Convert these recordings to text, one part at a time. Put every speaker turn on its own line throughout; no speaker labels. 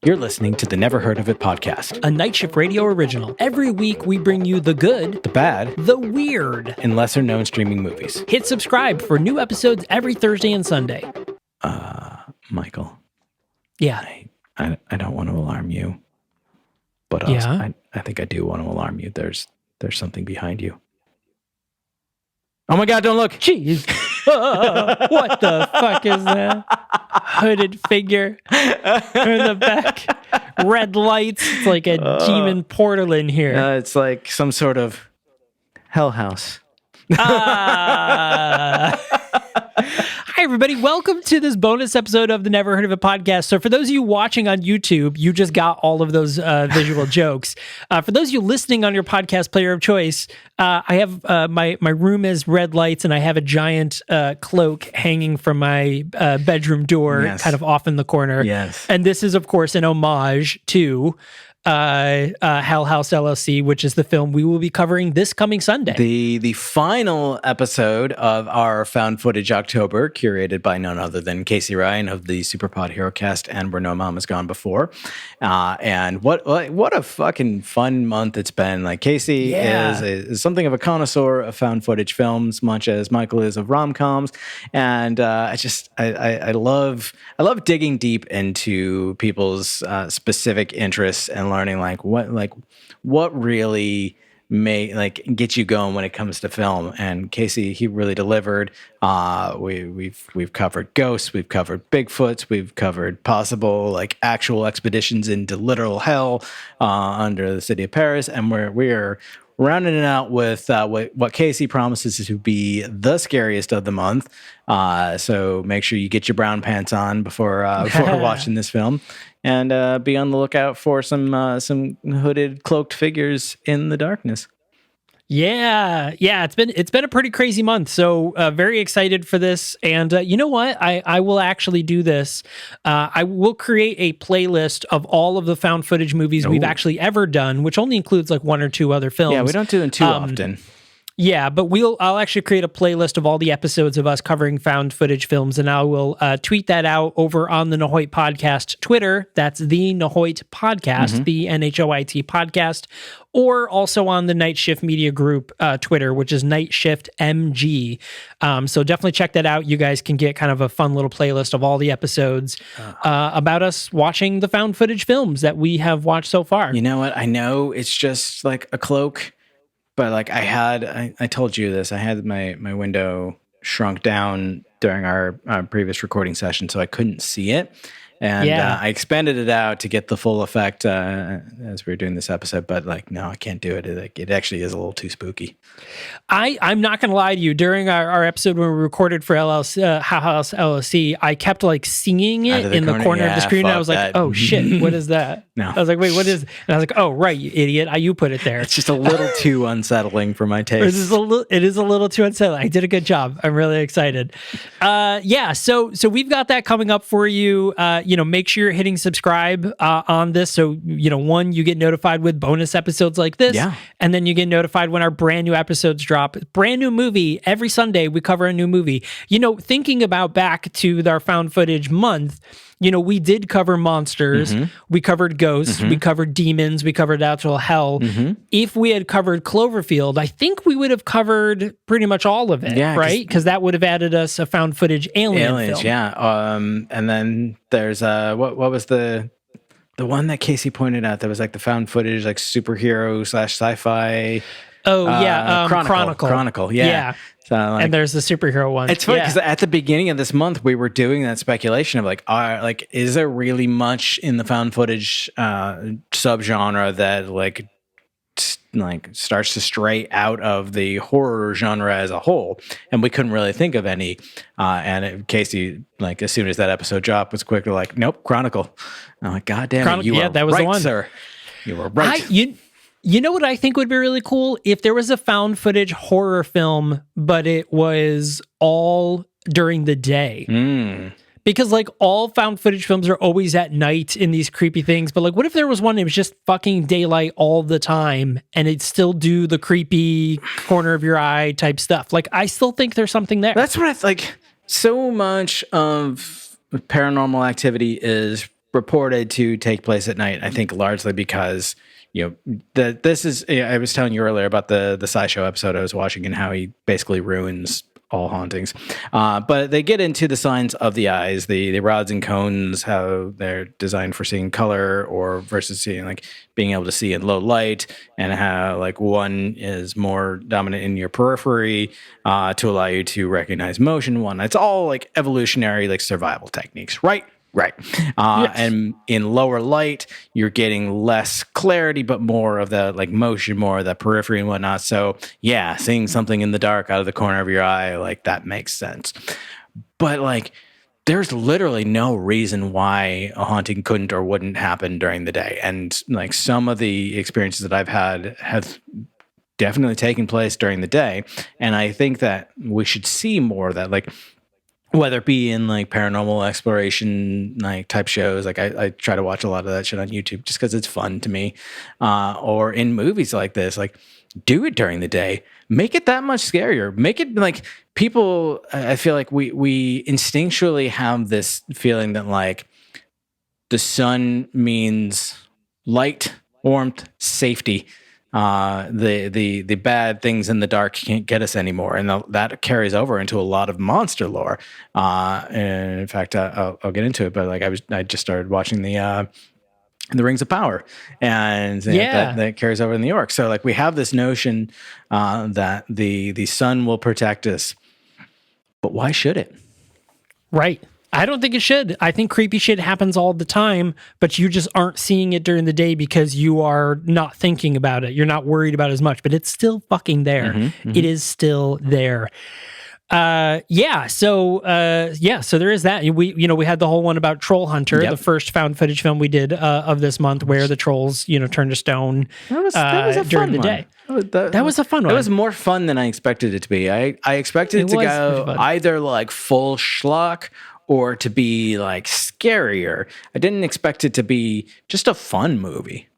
You're listening to the Never Heard of It podcast,
a Night Shift Radio original. Every week we bring you the good,
the bad,
the weird,
and lesser known streaming movies.
Hit subscribe for new episodes every Thursday and Sunday.
Michael.
Yeah.
I don't want to alarm you, but also, I think I do want to alarm you. There's something behind you. Oh my God, don't look.
Jeez. What the fuck is that? Hooded figure in the back. Red lights. It's like a demon portal in here.
It's like some sort of hell house.
Hi, everybody. Welcome to this bonus episode of the Never Heard of It podcast. So for those of you watching on YouTube, you just got all of those visual jokes. For those of you listening on your podcast player of choice, I have my room is red lights, and I have a giant cloak hanging from my bedroom door, kind of off in the corner.
Yes.
And this is, of course, an homage to House LLC, which is the film we will be covering this coming Sunday.
The final episode of our Found Footage October, curated by none other than Casey Ryan of the Superpod Hero Cast and Where No Mom Has Gone Before. And what a fucking fun month it's been. Like, Casey is something of a connoisseur of found footage films, much as Michael is of rom-coms. And I love digging deep into people's specific interests and learning what really may get you going when it comes to film. And Casey, he really delivered. We've covered ghosts, we've covered Bigfoots, we've covered possible actual expeditions into literal hell under the city of Paris, and we're rounding it out with what Casey promises to be the scariest of the month. So make sure you get your brown pants on before watching this film, and be on the lookout for some hooded, cloaked figures in the darkness.
Yeah, it's been a pretty crazy month, so very excited for this. And you know what? I will actually do this. I will create a playlist of all of the found footage movies we've actually ever done, which only includes one or two other films.
Yeah, we don't do them too often.
Yeah, but I'll actually create a playlist of all the episodes of us covering found footage films, and I will tweet that out over on the Nahoit Podcast Twitter. That's the Nahoit Podcast, the NHOIT Podcast, or also on the Night Shift Media Group Twitter, which is Night Shift MG. So definitely check that out. You guys can get kind of a fun little playlist of all the episodes about us watching the found footage films that we have watched so far.
You know what? I know it's just like a cloak, but I told you this, I had my window shrunk down during our previous recording session, so I couldn't see it. And I expanded it out to get the full effect as we were doing this episode. But no, I can't do it. It actually is a little too spooky.
I'm not going to lie to you. During our episode when we recorded for House LLC, I kept seeing it in the corner of the screen. And I was like, oh shit, what is that?
No.
I was like, wait, what is? And I was like, oh right, you idiot, you put it there.
It's just a little too unsettling for my taste.
It is a little too unsettling. I did a good job. I'm really excited. So we've got that coming up for you. Make sure you're hitting subscribe on this. So, one, you get notified with bonus episodes like this.
Yeah. And
then you get notified when our brand new episodes drop. Brand new movie. Every Sunday, we cover a new movie. Thinking about back to our found footage month, we did cover monsters. We covered ghosts. We covered demons. We covered actual hell. If we had covered Cloverfield, I think we would have covered pretty much all of it, right? Because that would have added us a found footage aliens film.
Yeah. And then there's what was the one that Casey pointed out that was the found footage superhero / sci-fi.
Oh yeah,
Chronicle. Yeah. So,
and there's the superhero one.
It's funny because at the beginning of this month, we were doing that speculation of is there really much in the found footage subgenre that starts to stray out of the horror genre as a whole? And we couldn't really think of any. Casey, as soon as that episode dropped, was quick to nope, Chronicle. I'm like, God damn it, you were
that was
right,
the one.
Sir. You were right.
You know what I think would be really cool? If there was a found footage horror film, but it was all during the day. Because all found footage films are always at night in these creepy things. But what if there was one that was just fucking daylight all the time and it'd still do the creepy corner of your eye type stuff? I still think there's something there.
That's what so much of paranormal activity is reported to take place at night. I think largely because this is. I was telling you earlier about the SciShow episode I was watching and how he basically ruins all hauntings. But they get into the signs of the eyes, the rods and cones, how they're designed for seeing color or versus seeing like being able to see in low light, and how like one is more dominant in your periphery to allow you to recognize motion. One, it's all like evolutionary like survival techniques, right? Right.
Yes.
And in lower light, you're getting less clarity, but more of the like motion, more of the periphery and whatnot. So yeah, seeing something in the dark out of the corner of your eye, like that makes sense. But like, there's literally no reason why a haunting couldn't or wouldn't happen during the day. And like some of the experiences that I've had have definitely taken place during the day. And I think that we should see more of that. Like, whether it be in like paranormal exploration like type shows, like I try to watch a lot of that shit on YouTube just because it's fun to me, or in movies like this, like do it during the day, make it that much scarier, make it like people. I feel like we instinctually have this feeling that like the sun means light, warmth, safety. The bad things in the dark can't get us anymore, and that carries over into a lot of monster lore. And in fact, I'll get into it, but like I just started watching the Rings of Power, and that carries over in New York. So like we have this notion that the sun will protect us, but why should it?
Right. I don't think it should. I think creepy shit happens all the time, but you just aren't seeing it during the day because you are not thinking about it. You're not worried about it as much, but it's still fucking there. It is still there. So there is that. We had the whole one about Troll Hunter, the first found footage film we did of this month, where the trolls, turned to stone
that was a
during
fun
the
one.
day. That was a fun one.
It was more fun than I expected it to be. I expected it to go either like full schlock or to be like scarier. I didn't expect it to be just a fun movie.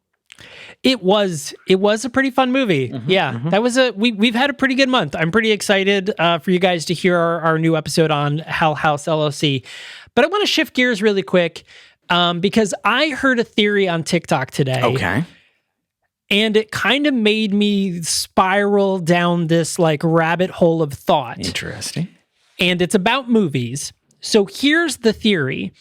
It was a pretty fun movie. That was we've had a pretty good month. I'm pretty excited for you guys to hear our new episode on House LLC. But I want to shift gears really quick because I heard a theory on TikTok today.
Okay.
And it kind of made me spiral down this like rabbit hole of thought.
Interesting.
And it's about movies. So here's the theory.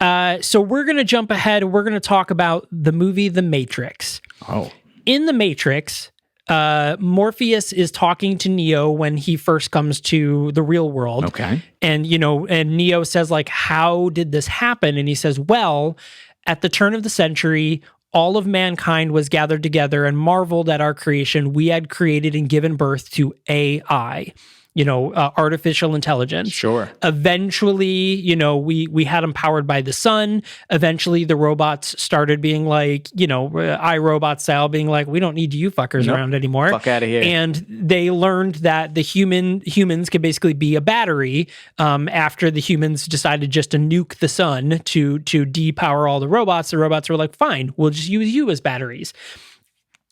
So we're going to jump ahead. We're going to talk about the movie The Matrix.
Oh.
In The Matrix, Morpheus is talking to Neo when he first comes to the real world.
Okay.
And, and Neo says, like, how did this happen? And he says, well, at the turn of the century, all of mankind was gathered together and marveled at our creation. We had created and given birth to AI. Artificial intelligence.
Sure.
Eventually, we had them powered by the sun. Eventually, the robots started being like, iRobot style, being like, we don't need you fuckers around anymore.
Fuck out of here.
And they learned that the humans could basically be a battery after the humans decided just to nuke the sun to depower all the robots. The robots were like, fine, we'll just use you as batteries.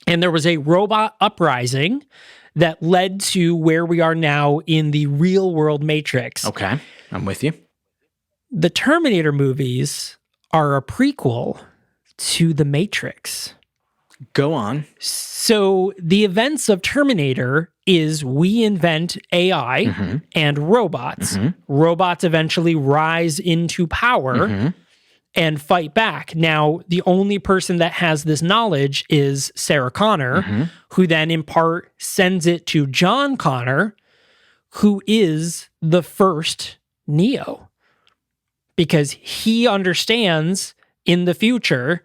And there was a robot uprising that led to where we are now in the real world Matrix.
Okay, I'm with you.
The Terminator movies are a prequel to The Matrix.
Go on.
So the events of Terminator is we invent AI and robots. Robots eventually rise into power and fight back. Now, the only person that has this knowledge is Sarah Connor, who then in part sends it to John Connor, who is the first Neo. Because he understands in the future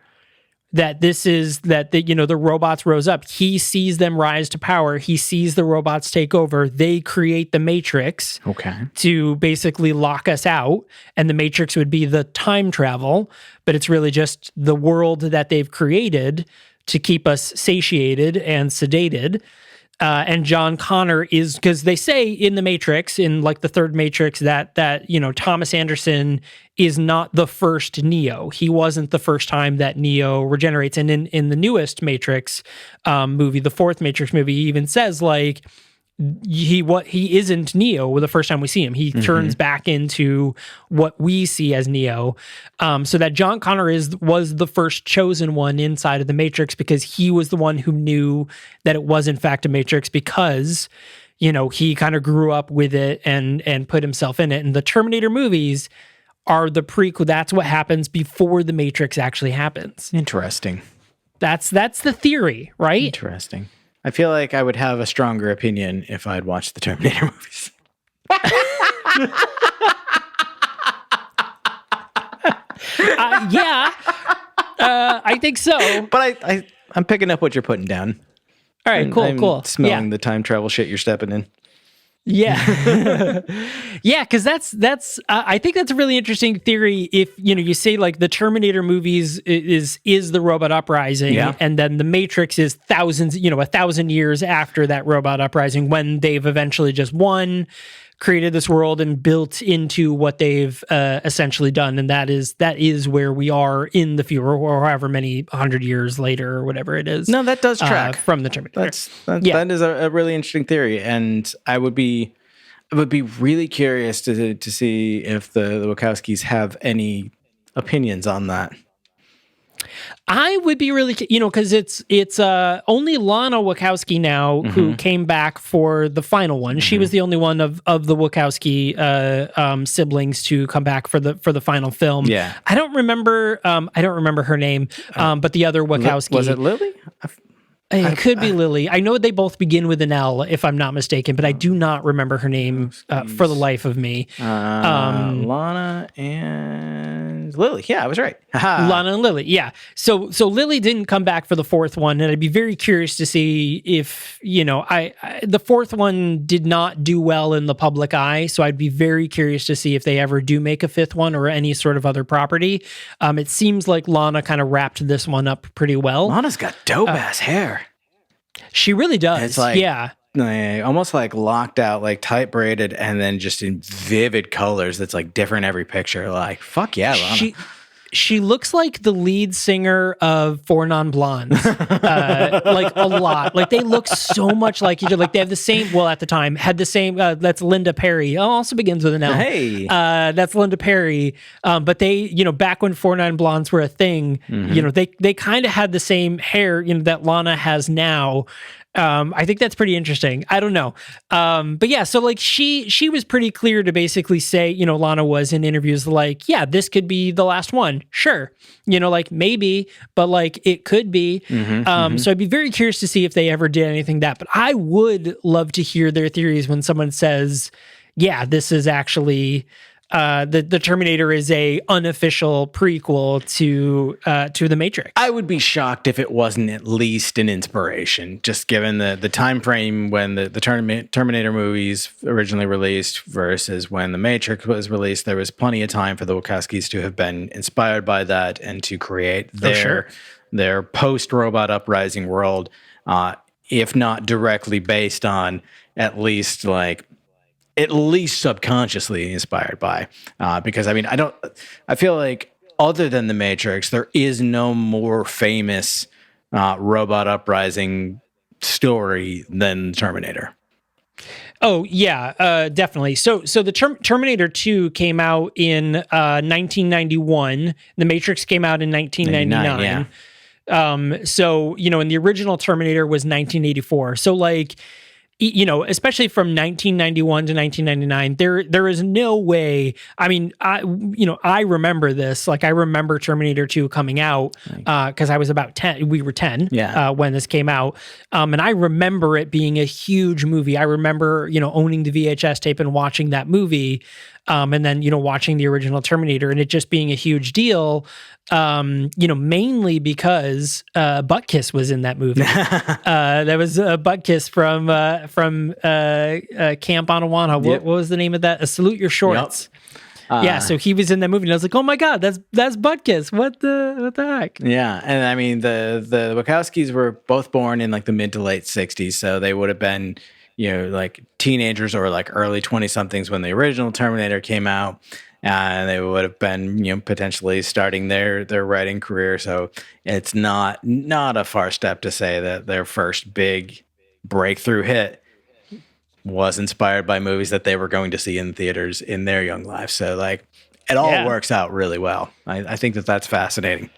that the robots rose up. He sees them rise to power. He sees the robots take over. They create the Matrix to basically lock us out. And the Matrix would be the time travel, but it's really just the world that they've created to keep us satiated and sedated. And John Connor is, because they say in the Matrix, in like the third Matrix, that Thomas Anderson is not the first Neo. He wasn't the first time that Neo regenerates. And in the newest Matrix movie, the fourth Matrix movie, he even says like, he isn't Neo the first time we see him. He turns back into what we see as Neo. So that John Connor was the first chosen one inside of the Matrix because he was the one who knew that it was in fact a Matrix because, he kind of grew up with it and put himself in it. And the Terminator movies are the prequel. That's what happens before the Matrix actually happens.
Interesting.
That's the theory, right?
Interesting. I feel like I would have a stronger opinion if I'd watched the Terminator movies.
I think so.
But I'm picking up what you're putting down.
All right, cool.
Smelling the time travel shit you're stepping in.
Yeah. Yeah, because that's I think that's a really interesting theory. If you say like the Terminator movies is the robot uprising, and then the Matrix is thousands, 1,000 years after that robot uprising, when they've eventually just created this world and built into what they've essentially done, and that is where we are in the future, or however many 100 years later, or whatever it is.
No, that does track
from the Terminator.
That is a really interesting theory, and I would be really curious to see if the Wachowskis have any opinions on that.
I would be really, because it's only Lana Wachowski now who came back for the final one. She was the only one of the Wachowski siblings to come back for the final film.
Yeah,
I don't remember her name, but the other Wachowski,
was it Lily?
It could be Lily. I know they both begin with an L, if I'm not mistaken, but I do not remember her name for the life of me.
Lana and Lily. Yeah, I was right.
Lana and Lily. Yeah. So Lily didn't come back for the fourth one, and I'd be very curious to see if the fourth one did not do well in the public eye. So I'd be very curious to see if they ever do make a fifth one or any sort of other property. It seems like Lana kind of wrapped this one up pretty well.
Lana's got dope ass hair.
She really does.
It's like,
yeah.
Almost like locked out, like tight braided, and then just in vivid colors that's like different every picture. Like, fuck yeah, Lana.
She looks like the lead singer of Four Non-Blondes, like a lot. Like they look so much like each other. Like they have the same. Well, at the time, had the same. That's Linda Perry. Also begins with an L.
Hey,
that's Linda Perry. But they, back when Four Non-Blondes were a thing, they kind of had the same hair, that Lana has now. I think that's pretty interesting. I don't know. But yeah, so like she was pretty clear to basically say, Lana was in interviews like, yeah, this could be the last one. Sure. Like maybe, but like it could be. So I'd be very curious to see if they ever did anything that, but I would love to hear their theories when someone says, yeah, this is actually, the Terminator is a unofficial prequel to the Matrix.
I would be shocked if it wasn't at least an inspiration, just given the time frame when the Terminator movies originally released versus when the Matrix was released. There was plenty of time for the Wachowskis to have been inspired by that and to create their post-robot uprising world, if not directly based on, at least subconsciously inspired by, because I feel like other than the Matrix, there is no more famous robot uprising story than Terminator.
Oh yeah, definitely. So the Terminator 2 came out in 1991. The Matrix came out in 1999. And the original Terminator was 1984. So like, especially from 1991 to 1999, there is no way. I mean, I remember this. Like, I remember Terminator 2 coming out because I was about 10. We were 10 when this came out, and I remember it being a huge movie. I remember owning the VHS tape and watching that movie, and then watching the original Terminator, and it just being a huge deal. Mainly because Butt-Kiss was in that movie. There was a Butt-Kiss from Camp Anawana. What was the name of that? Salute Your Shorts. Yep. So he was in that movie, and I was like, "Oh my god, that's Butt-Kiss! What the heck?"
Yeah, and I mean the Wachowskis were both born in like the mid to late '60s, so they would have been like teenagers or like early 20-somethings when the original Terminator came out. And they would have been, potentially starting their writing career. So it's not a far step to say that their first big breakthrough hit was inspired by movies that they were going to see in theaters in their young lives. So like it all works out really well. I think that that's fascinating.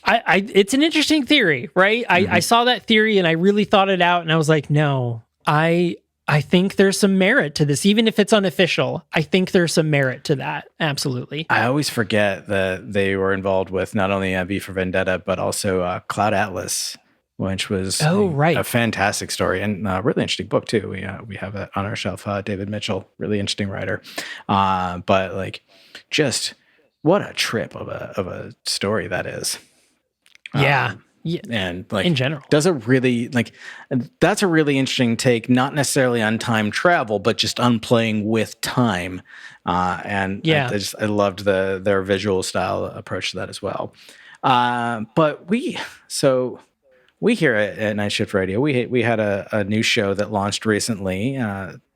It's an interesting theory, right? I saw that theory and I really thought it out, and I was like, no, I think there's some merit to this, even if it's unofficial. I think there's some merit to that. Absolutely.
I always forget that they were involved with not only V for Vendetta, but also Cloud Atlas, which was a fantastic story and a really interesting book too. We have it on our shelf. David Mitchell, really interesting writer. But like, just what a trip of a story that is.
Yeah.
And like
in general,
that's a really interesting take, not necessarily on time travel, but just on playing with time. And I loved their visual style approach to that as well. But we here at Night Shift Radio, we had a new show that launched recently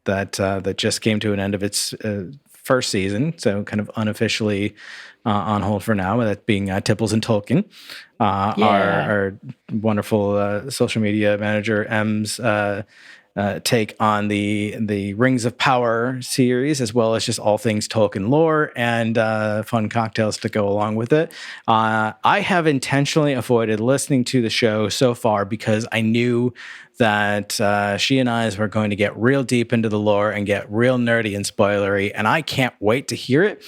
that just came to an end of its first season, so kind of unofficially on hold for now, that being Tipples and Tolkien. Our wonderful social media manager, M's take on the Rings of Power series, as well as just all things Tolkien lore and fun cocktails to go along with it. I have intentionally avoided listening to the show so far because I knew that she and I were going to get real deep into the lore and get real nerdy and spoilery, and I can't wait to hear it.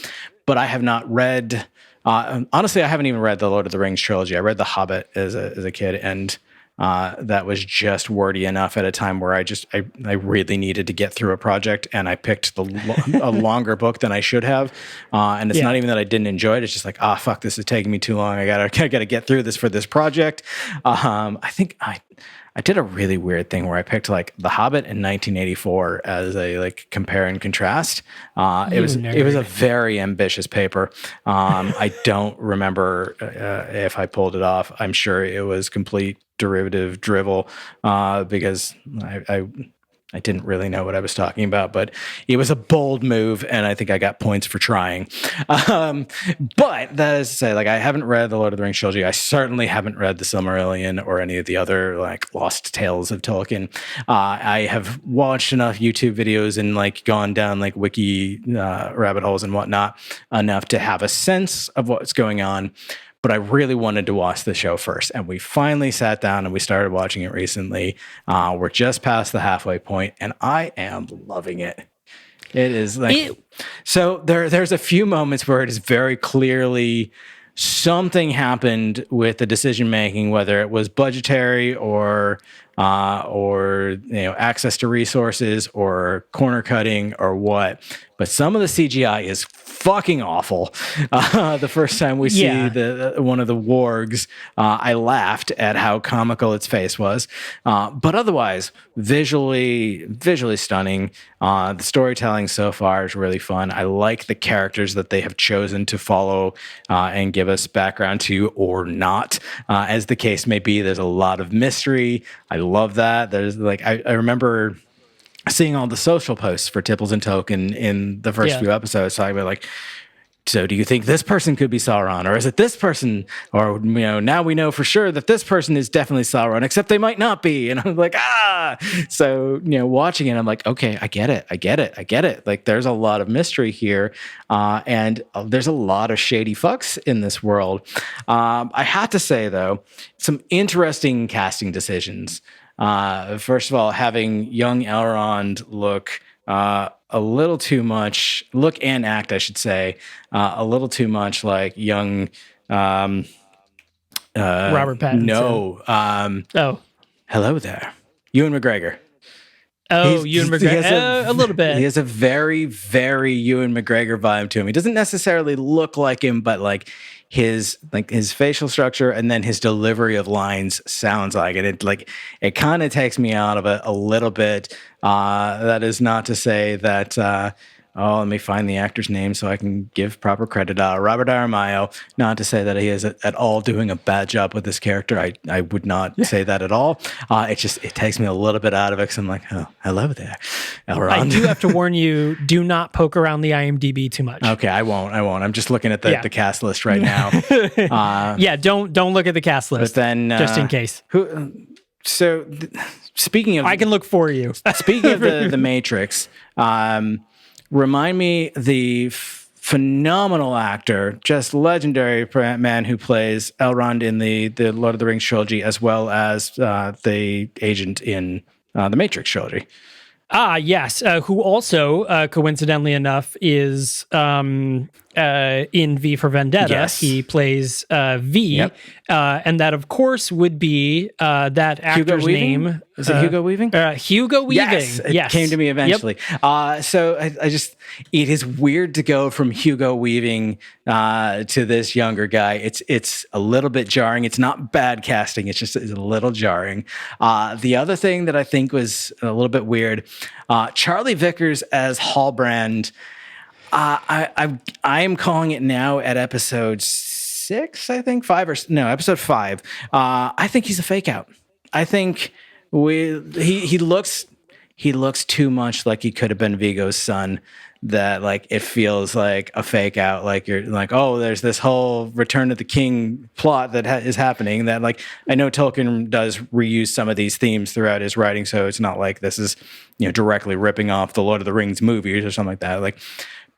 But I have not read... honestly, I haven't even read the Lord of the Rings trilogy. I read The Hobbit as a kid, and that was just wordy enough at a time where I really needed to get through a project, and I picked a longer book than I should have. And it's not even that I didn't enjoy it. It's just like, fuck, this is taking me too long. I gotta get through this for this project. I think I did a really weird thing where I picked like The Hobbit in 1984 as a like compare and contrast. It was a very ambitious paper. I don't remember if I pulled it off. I'm sure it was complete derivative drivel because I didn't really know what I was talking about, but it was a bold move, and I think I got points for trying. But that is to say, like, I haven't read the Lord of the Rings trilogy. I certainly haven't read the Silmarillion or any of the other like lost tales of Tolkien. I have watched enough YouTube videos and like gone down like wiki rabbit holes and whatnot enough to have a sense of what's going on. But I really wanted to watch the show first. And we finally sat down and we started watching it recently. We're just past the halfway point, and I am loving it. It is like... So there's a few moments where it is very clearly something happened with the decision-making, whether it was budgetary or access to resources or corner cutting or what. But some of the CGI is fucking awful. The first time we see one of the wargs, I laughed at how comical its face was. But otherwise, visually stunning. The storytelling so far is really fun. I like the characters that they have chosen to follow and give us background to, or not, as the case may be. There's a lot of mystery. I love that. There's like I remember seeing all the social posts for Tipples and Tolkien in the first few episodes. So I was like, so do you think this person could be Sauron? Or is it this person? Or, now we know for sure that this person is definitely Sauron, except they might not be. And I'm like, So, watching it, I'm like, okay, I get it. Like, there's a lot of mystery here. And there's a lot of shady fucks in this world. I have to say, though, some interesting casting decisions. First of all, having young Elrond look a little too much, look and act, I should say, a little too much like young
Robert Pattinson.
No. Hello there. Ewan McGregor.
Ewan McGregor. A little bit.
He has a very, very Ewan McGregor vibe to him. He doesn't necessarily look like him, but like his facial structure and then his delivery of lines sounds like it. It kind of takes me out of it a little bit. That is not to say that. Let me find the actor's name so I can give proper credit. Robert Aramayo. Not to say that he is at all doing a bad job with this character. I would not say that at all. It takes me a little bit out of it because I'm like, oh, hello there, Elrond.
I do have to warn you: do not poke around the IMDb too much.
Okay, I won't. I'm just looking at the cast list right now.
Don't look at the cast list.
But then,
just in case.
speaking of,
I can look for you.
speaking of the Matrix, remind me the phenomenal actor, just legendary man who plays Elrond in the Lord of the Rings trilogy, as well as the agent in the Matrix trilogy.
Yes. Who also, coincidentally enough, is in V for Vendetta.
Yes.
He plays V.
Yep.
And that, of course, would be that actor's name.
Is it Hugo Weaving?
Hugo Weaving.
Yes, it came to me eventually. Yep. So I just, it is weird to go from Hugo Weaving to this younger guy. It's a little bit jarring. It's not bad casting. It's just a little jarring. The other thing that I think was a little bit weird, Charlie Vickers as Hallbrand. I am calling it now at episode 6, I think episode 5. I think he's a fake out. I think he looks too much like he could have been Viggo's son, that like it feels like a fake out. Like you're like, oh, there's this whole Return of the King plot that is happening, that like, I know Tolkien does reuse some of these themes throughout his writing, so it's not like this is, directly ripping off the Lord of the Rings movies or something like that. Like,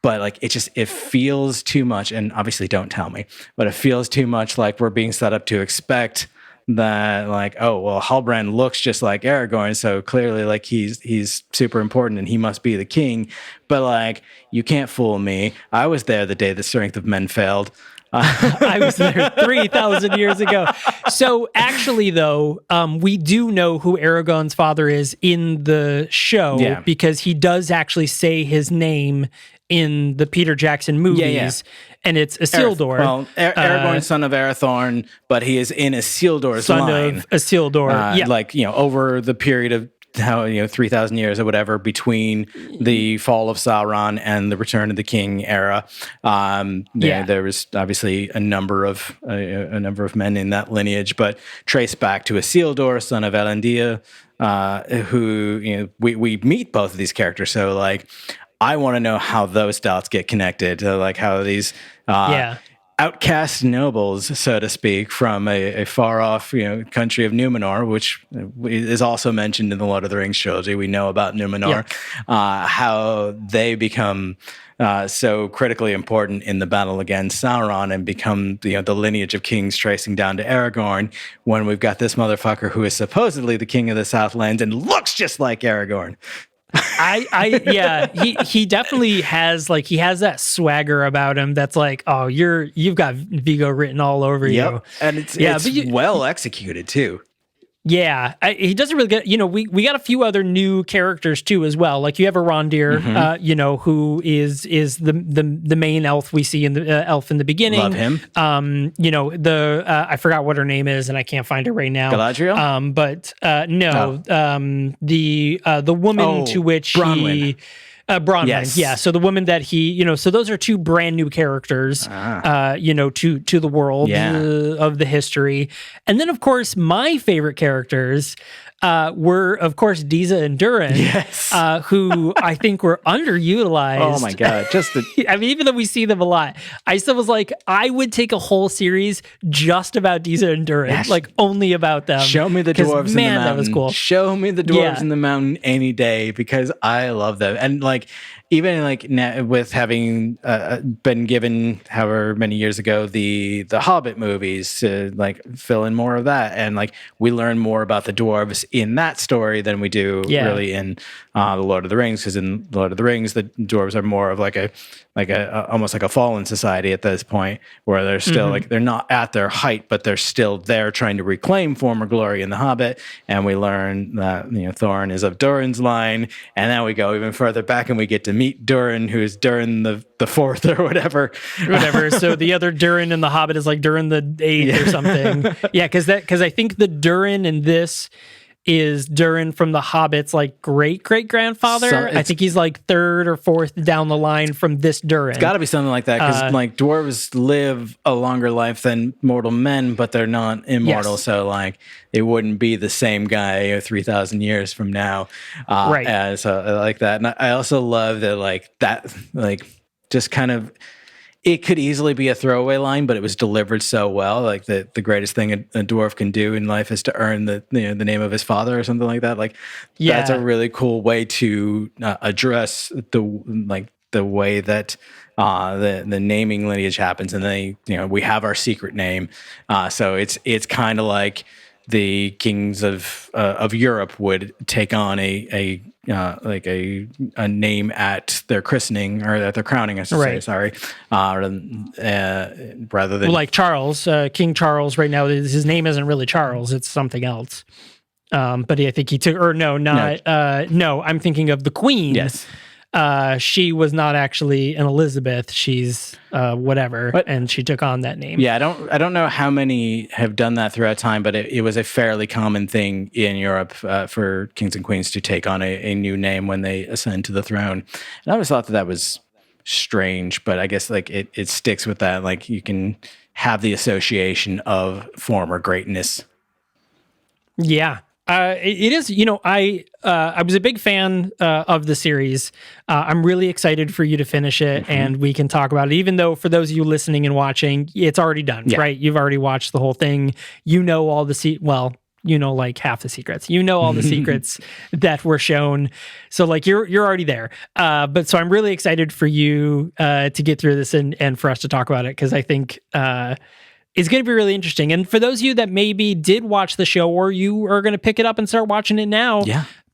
but like it feels too much, and obviously don't tell me, but it feels too much like we're being set up to expect that, like, oh well, Halbrand looks just like Aragorn, so clearly like he's super important and he must be the king. But like, you can't fool me. I was there the day the strength of men failed.
I was there 3,000 years ago. So actually, though, we do know who Aragorn's father is in the show, because he does actually say his name in the Peter Jackson movies, and it's Isildur.
Aragorn, son of Arathorn, but he is in Isildur's line.
Son of Isildur,
like, over the period of 3,000 years or whatever between the fall of Sauron and the Return of the King era. There was obviously a number of men in that lineage, but traced back to Isildur, son of Elendil, who we meet both of these characters. So like, I want to know how those dots get connected, like how these outcast nobles, so to speak, from a far off country of Numenor, which is also mentioned in the Lord of the Rings trilogy. We know about Numenor, how they become so critically important in the battle against Sauron and become the lineage of kings tracing down to Aragorn, when we've got this motherfucker who is supposedly the king of the Southlands and looks just like Aragorn. He definitely has that swagger about him that's like, oh, you've got Viggo written all over you. And it's well executed too.
Yeah, he doesn't really get, we got a few other new characters too as well. Like you have Arondir, who is the main elf we see in the elf in the beginning.
Love him.
I forgot what her name is and I can't find her right now.
Galadriel?
The woman to which
Bronwyn.
Bronwyn,
yes.
yeah. So the woman that he, so those are two brand new characters, to the world of the history. And then, of course, my favorite characters were, of course, Diza and Durin, who I think were underutilized.
Oh my God.
I mean, even though we see them a lot, I still was like, I would take a whole series just about Diza and Durin, like only about them.
Show me the dwarves in the mountain.
That was cool.
Show me the dwarves in the mountain any day, because I love them. And like, even like with having been given however many years ago the Hobbit movies to like fill in more of that, and like we learn more about the dwarves in that story than we do really in the Lord of the Rings, because in the Lord of the Rings the dwarves are more of like a almost like a fallen society at this point, where they're still like, they're not at their height, but they're still there trying to reclaim former glory in the Hobbit. And we learn that Thorin is of Durin's line, and then we go even further back and we get to meet Durin, who's Durin the fourth or whatever.
So the other Durin in the Hobbit is like Durin the eighth or something. Because I think the Durin in this is Durin from the Hobbit's like great grandfather. I think he's like third or fourth down the line from this Durin.
It's got to be something like that, because like dwarves live a longer life than mortal men, but they're not immortal. So like it wouldn't be the same guy 3,000 years from now. As I like that, and I also love that just kind of. it could easily be a throwaway line, but it was delivered so well. Like the greatest thing a dwarf can do in life is to earn the the name of his father or something like that. Like that's a really cool way to address the way that the naming lineage happens, and we have our secret name. So it's kind of like the kings of Europe would take on a name at their christening or at their crowning, I should say. Sorry, rather than
like Charles, King Charles. Right now, his name isn't really Charles; it's something else. But I think he took, or no, I'm thinking of the Queen.
Yes.
She was not actually an Elizabeth. She's whatever, and she took on that name.
Yeah, I don't know how many have done that throughout time, but it was a fairly common thing in Europe for kings and queens to take on a new name when they ascend to the throne. And I always thought that was strange, but I guess like it sticks with that. Like you can have the association of former greatness.
Yeah. It is, I was a big fan of the series. I'm really excited for you to finish it, and we can talk about it, even though for those of you listening and watching, it's already done, right? You've already watched the whole thing. You know all the like half the secrets. You know all the secrets that were shown. So like you're already there. But so I'm really excited for you to get through this and for us to talk about it, because I think it's going to be really interesting. And for those of you that maybe did watch the show, or you are going to pick it up and start watching it now,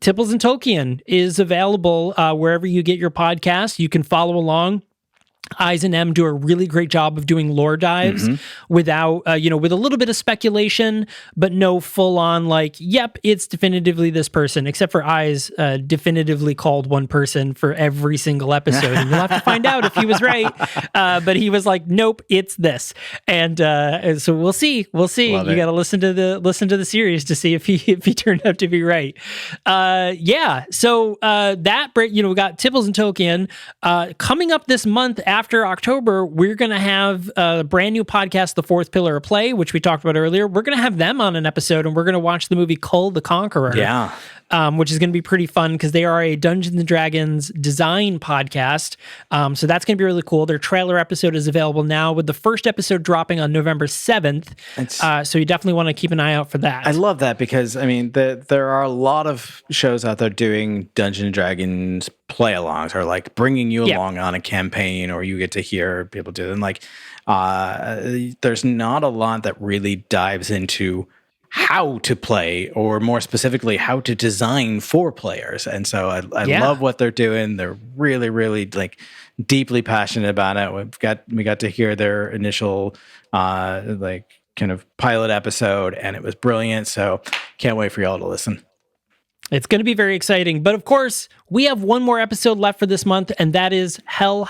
Tipples and Tolkien is available wherever you get your podcast. You can follow along. Eyes and M do a really great job of doing lore dives without, with a little bit of speculation, but no full on like, yep, it's definitively this person, except for Eyes definitively called one person for every single episode. And you'll have to find out if he was right. But he was like, nope, it's this. And so we'll see. Love you got to listen to the series to see if he turned out to be right. So that, we got Tipples and Tolkien coming up this month. After October, we're going to have a brand new podcast, The Fourth Pillar of Play, which we talked about earlier. We're going to have them on an episode, and we're going to watch the movie Kull the Conqueror.
Yeah.
Which is going to be pretty fun because they are a Dungeons and Dragons design podcast. So that's going to be really cool. Their trailer episode is available now, with the first episode dropping on November 7th. So you definitely want to keep an eye out for that.
I love that because, I mean, there are a lot of shows out there doing Dungeons and Dragons play-alongs, or like bringing you along on a campaign, or you get to hear people do it. And like, there's not a lot that really dives into how to play, or more specifically, how to design for players. And so I love what they're doing. They're really, really like deeply passionate about it. We got to hear their initial like kind of pilot episode, and it was brilliant. So can't wait for y'all to listen.
It's going to be very exciting. But of course, we have one more episode left for this month, and that is House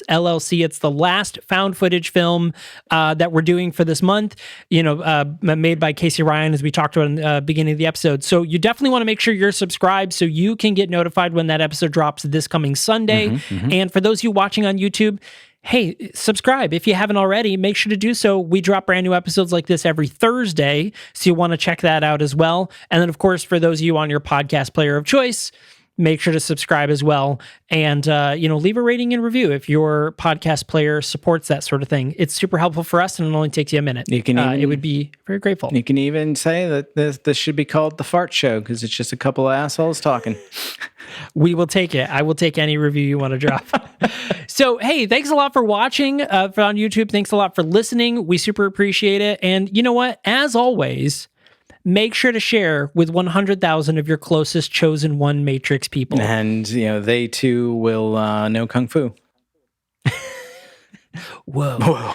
LLC. It's the last found footage film that we're doing for this month, made by Casey Ryan, as we talked about in the beginning of the episode. So you definitely want to make sure you're subscribed so you can get notified when that episode drops this coming Sunday. And for those of you watching on YouTube, hey, subscribe. If you haven't already, make sure to do so. We drop brand new episodes like this every Thursday, so you want to check that out as well. And then, of course, for those of you on your podcast player of choice, make sure to subscribe as well. And, leave a rating and review if your podcast player supports that sort of thing. It's super helpful for us, and it only takes you a minute. It would be very grateful.
You can even say that this should be called The Fart Show, because it's just a couple of assholes talking.
We will take it. I will take any review you want to drop. So, hey, thanks a lot for watching on YouTube. Thanks a lot for listening. We super appreciate it. And you know what? As always, make sure to share with 100,000 of your closest chosen one Matrix people.
And, they too will know Kung Fu.
Whoa.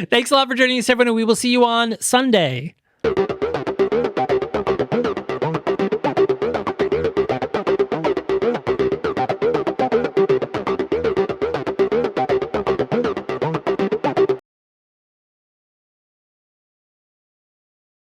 Thanks a lot for joining us, everyone. And we will see you on Sunday.